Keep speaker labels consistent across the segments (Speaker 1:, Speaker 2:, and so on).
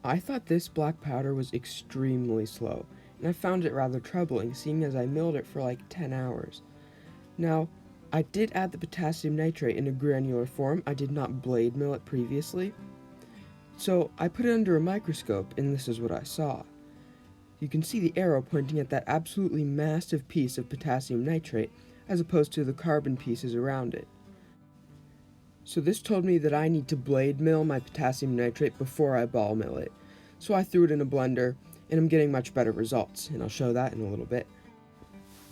Speaker 1: I thought this black powder was extremely slow, and I found it rather troubling seeing as I milled it for like 10 hours. Now, I did add the potassium nitrate in a granular form. I did not blade mill it previously. So I put it under a microscope, and this is what I saw. You can see the arrow pointing at that absolutely massive piece of potassium nitrate as opposed to the carbon pieces around it. So this told me that I need to blade mill my potassium nitrate before I ball mill it. So I threw it in a blender, and I'm getting much better results, and I'll show that in a little bit.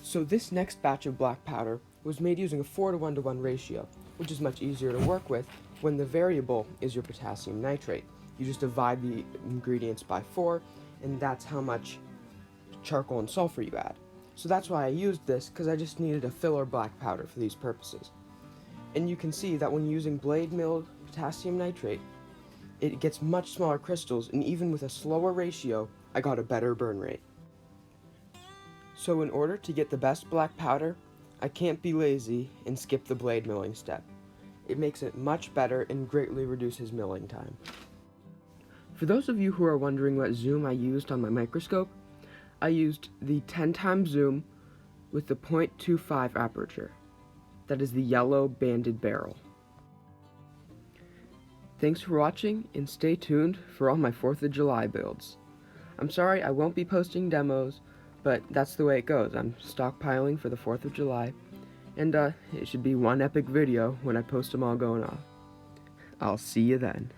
Speaker 1: So this next batch of black powder was made using a 4:1 ratio, which is much easier to work with when the variable is your potassium nitrate. You just divide the ingredients by 4, and that's how much charcoal and sulfur you add. So that's why I used this, because I just needed a filler black powder for these purposes. And you can see that when using blade milled potassium nitrate, it gets much smaller crystals, and even with a slower ratio, I got a better burn rate. So in order to get the best black powder, I can't be lazy and skip the blade milling step. It makes it much better and greatly reduces milling time. For those of you who are wondering what zoom I used on my microscope, I used the 10 times zoom with the 0.25 aperture. That is the yellow banded barrel. Thanks for watching, and stay tuned for all my 4th of July builds. I'm sorry I won't be posting demos, but that's the way it goes. I'm stockpiling for the 4th of July, and it should be one epic video when I post them all going off. I'll see you then.